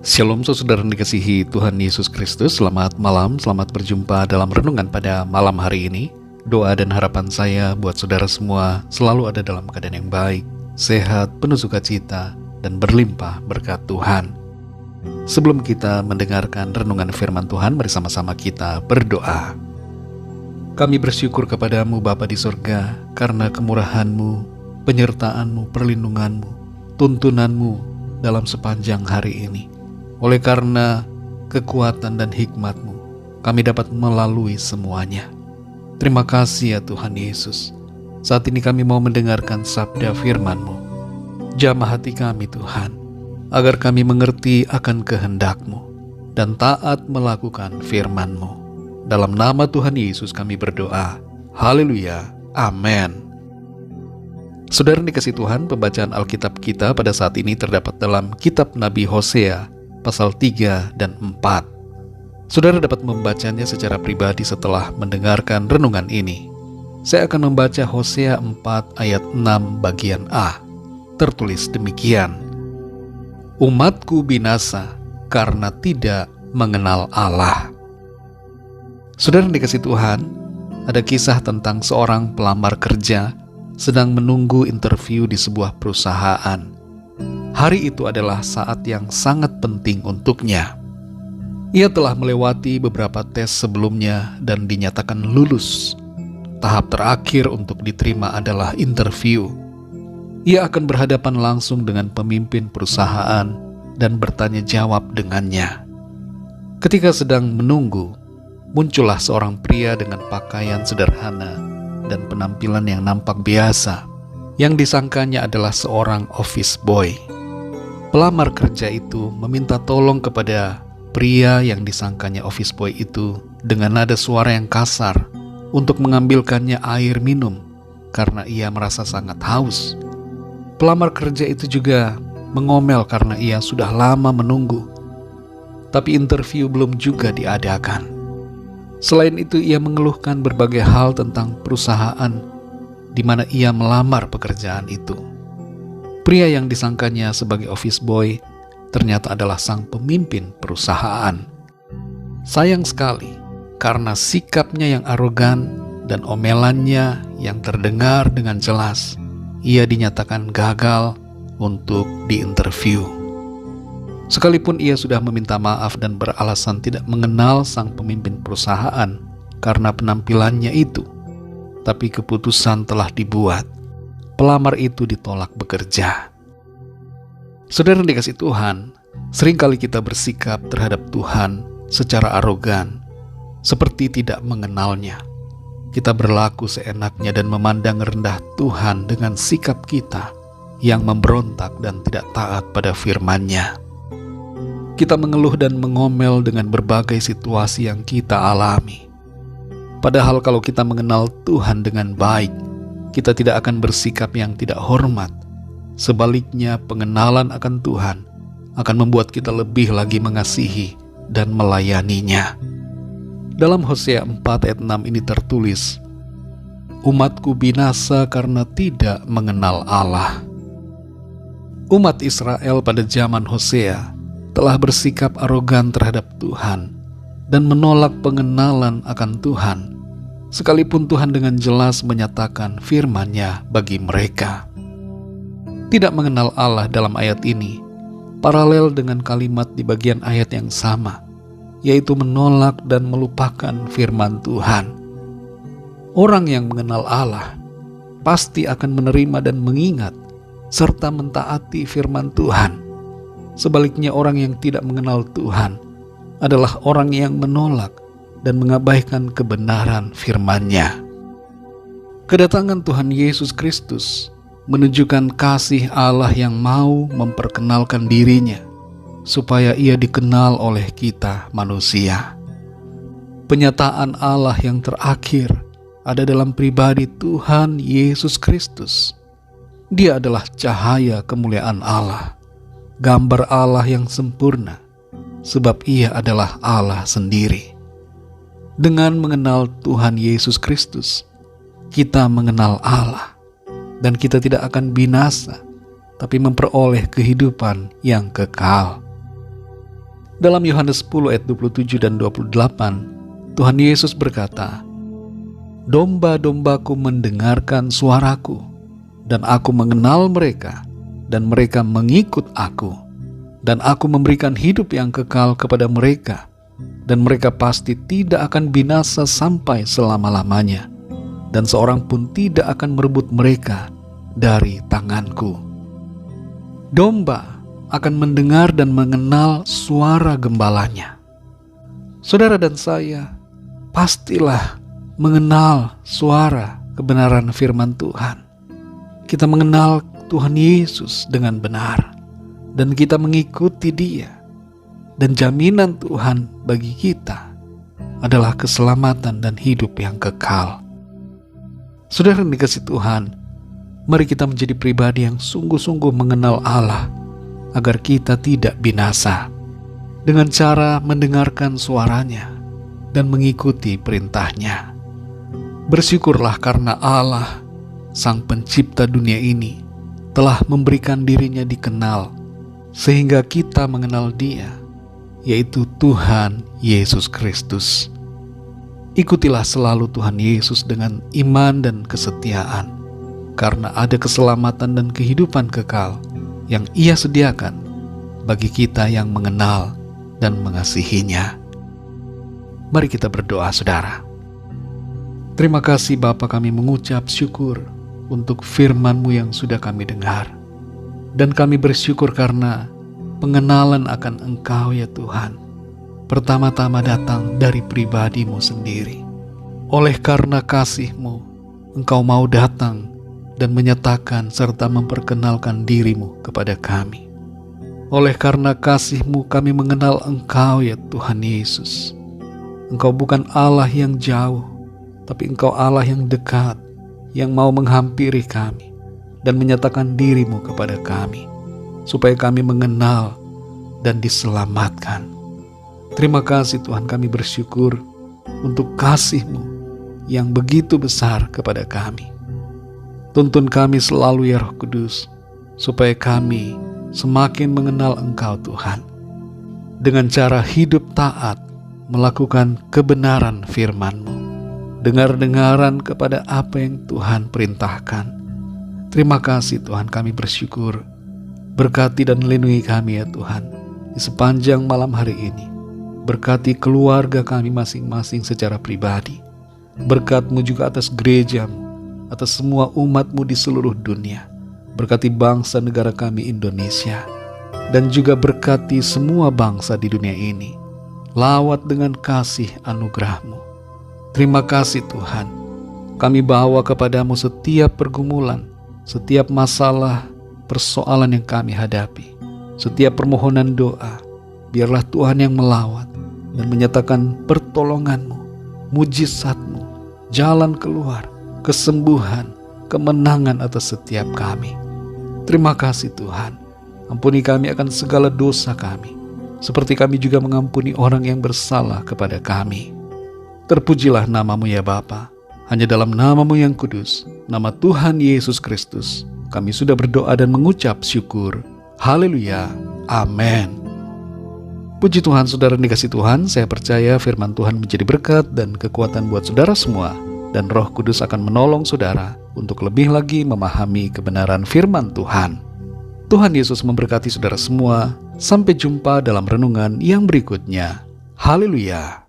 Shalom saudara yang dikasihi Tuhan Yesus Kristus. Selamat malam, selamat berjumpa dalam renungan pada malam hari ini. Doa dan harapan saya buat saudara semua selalu ada dalam keadaan yang baik, sehat, penuh sukacita, dan berlimpah berkat Tuhan. Sebelum kita mendengarkan renungan firman Tuhan, mari sama-sama kita berdoa. Kami bersyukur kepadamu Bapa di sorga, karena kemurahan-Mu, penyertaan-Mu, perlindungan-Mu, tuntunan-Mu dalam sepanjang hari ini. Oleh karena kekuatan dan hikmat-Mu, kami dapat melalui semuanya. Terima kasih ya Tuhan Yesus. Saat ini kami mau mendengarkan sabda firman-Mu. Jamah hati kami Tuhan, agar kami mengerti akan kehendak-Mu dan taat melakukan firman-Mu. Dalam nama Tuhan Yesus kami berdoa. Haleluya. Amin. Saudara dikasih Tuhan, pembacaan Alkitab kita pada saat ini terdapat dalam kitab Nabi Hosea pasal 3 dan 4. Saudara dapat membacanya secara pribadi setelah mendengarkan renungan ini. Saya akan membaca Hosea 4 ayat 6 bagian A. Tertulis demikian: Umatku binasa karena tidak mengenal Allah. Saudara dikasih Tuhan, ada kisah tentang seorang pelamar kerja sedang menunggu interview di sebuah perusahaan. Hari itu adalah saat yang sangat penting untuknya. Ia telah melewati beberapa tes sebelumnya dan dinyatakan lulus. Tahap terakhir untuk diterima adalah interview. Ia akan berhadapan langsung dengan pemimpin perusahaan dan bertanya jawab dengannya. Ketika sedang menunggu, muncullah seorang pria dengan pakaian sederhana dan penampilan yang nampak biasa, yang disangkanya adalah seorang office boy. Pelamar kerja itu meminta tolong kepada pria yang disangkanya office boy itu dengan nada suara yang kasar untuk mengambilkannya air minum karena ia merasa sangat haus. Pelamar kerja itu juga mengomel karena ia sudah lama menunggu, tapi interview belum juga diadakan. Selain itu, ia mengeluhkan berbagai hal tentang perusahaan di mana ia melamar pekerjaan itu. Pria yang disangkanya sebagai office boy ternyata adalah sang pemimpin perusahaan. Sayang sekali, karena sikapnya yang arogan dan omelannya yang terdengar dengan jelas, ia dinyatakan gagal untuk diinterview. Sekalipun ia sudah meminta maaf dan beralasan tidak mengenal sang pemimpin perusahaan karena penampilannya itu, tapi keputusan telah dibuat. Pelamar itu ditolak bekerja. Saudara dikasih Tuhan, seringkali kita bersikap terhadap Tuhan secara arogan, seperti tidak mengenalnya. Kita berlaku seenaknya dan memandang rendah Tuhan dengan sikap kita yang memberontak dan tidak taat pada firman-Nya. Kita mengeluh dan mengomel dengan berbagai situasi yang kita alami. Padahal kalau kita mengenal Tuhan dengan baik, kita tidak akan bersikap yang tidak hormat. Sebaliknya, pengenalan akan Tuhan akan membuat kita lebih lagi mengasihi dan melayaninya. Dalam Hosea 4 ayat 6 ini tertulis, Umatku binasa karena tidak mengenal Allah. Umat Israel pada zaman Hosea telah bersikap arogan terhadap Tuhan dan menolak pengenalan akan Tuhan, sekalipun Tuhan dengan jelas menyatakan firman-Nya bagi mereka. Tidak mengenal Allah dalam ayat ini paralel dengan kalimat di bagian ayat yang sama, yaitu menolak dan melupakan firman Tuhan. Orang yang mengenal Allah pasti akan menerima dan mengingat serta mentaati firman Tuhan. Sebaliknya, orang yang tidak mengenal Tuhan adalah orang yang menolak dan mengabaikan kebenaran firman-Nya. Kedatangan Tuhan Yesus Kristus menunjukkan kasih Allah yang mau memperkenalkan dirinya supaya ia dikenal oleh kita manusia. Penyataan Allah yang terakhir ada dalam pribadi Tuhan Yesus Kristus. Dia adalah cahaya kemuliaan Allah, gambar Allah yang sempurna, sebab ia adalah Allah sendiri. Dengan mengenal Tuhan Yesus Kristus, kita mengenal Allah, dan kita tidak akan binasa, tapi memperoleh kehidupan yang kekal. Dalam Yohanes 10 ayat 27 dan 28, Tuhan Yesus berkata, "Domba-dombaku mendengarkan suaraku, dan aku mengenal mereka, dan mereka mengikut aku. Dan aku memberikan hidup yang kekal kepada mereka, dan mereka pasti tidak akan binasa sampai selama-lamanya, dan seorang pun tidak akan merebut mereka dari tanganku." Domba akan mendengar dan mengenal suara gembalanya. Saudara dan saya pastilah mengenal suara kebenaran firman Tuhan. Kita mengenal Tuhan Yesus dengan benar, dan kita mengikuti Dia. Dan jaminan Tuhan bagi kita adalah keselamatan dan hidup yang kekal. Saudara yang dikasihi Tuhan, mari kita menjadi pribadi yang sungguh-sungguh mengenal Allah, agar kita tidak binasa, dengan cara mendengarkan suaranya dan mengikuti perintahnya. Bersyukurlah karena Allah, Sang Pencipta dunia ini, telah memberikan dirinya dikenal, sehingga kita mengenal Dia, yaitu Tuhan Yesus Kristus. Ikutilah selalu Tuhan Yesus dengan iman dan kesetiaan, karena ada keselamatan dan kehidupan kekal yang Ia sediakan bagi kita yang mengenal dan mengasihinya. Mari kita berdoa, saudara. Terima kasih Bapa, kami mengucap syukur untuk firman-Mu yang sudah kami dengar. Dan kami bersyukur karena pengenalan akan Engkau ya Tuhan, pertama-tama datang dari pribadi-Mu sendiri. Oleh karena kasih-Mu, Engkau mau datang dan menyatakan serta memperkenalkan diri-Mu kepada kami. Oleh karena kasih-Mu kami mengenal Engkau ya Tuhan Yesus. Engkau bukan Allah yang jauh, tapi Engkau Allah yang dekat, yang mau menghampiri kami dan menyatakan diri-Mu kepada kami, supaya kami mengenal dan diselamatkan. Terima kasih Tuhan, kami bersyukur untuk kasih-Mu yang begitu besar kepada kami. Tuntun kami selalu ya Roh Kudus, supaya kami semakin mengenal Engkau Tuhan, dengan cara hidup taat, melakukan kebenaran firman-Mu, dengar-dengaran kepada apa yang Tuhan perintahkan. Terima kasih Tuhan, kami bersyukur. Berkati dan lindungi kami ya Tuhan, di sepanjang malam hari ini. Berkati keluarga kami masing-masing secara pribadi. Berkat-Mu juga atas gereja-Mu, atas semua umat-Mu di seluruh dunia. Berkati bangsa negara kami Indonesia, dan juga berkati semua bangsa di dunia ini. Lawat dengan kasih anugerah-Mu. Terima kasih Tuhan, kami bawa kepadamu setiap pergumulan, setiap masalah, persoalan yang kami hadapi, setiap permohonan doa. Biarlah Tuhan yang melawat dan menyatakan pertolongan-Mu, mujizat-Mu, jalan keluar, kesembuhan, kemenangan atas setiap kami. Terima kasih Tuhan. Ampuni kami akan segala dosa kami, seperti kami juga mengampuni orang yang bersalah kepada kami. Terpujilah nama-Mu ya Bapa. Hanya dalam nama-Mu yang kudus, nama Tuhan Yesus Kristus, kami sudah berdoa dan mengucap syukur. Haleluya. Amin. Puji Tuhan, saudara dikasihi Tuhan, saya percaya firman Tuhan menjadi berkat dan kekuatan buat saudara semua. Dan Roh Kudus akan menolong saudara untuk lebih lagi memahami kebenaran firman Tuhan. Tuhan Yesus memberkati saudara semua. Sampai jumpa dalam renungan yang berikutnya. Haleluya.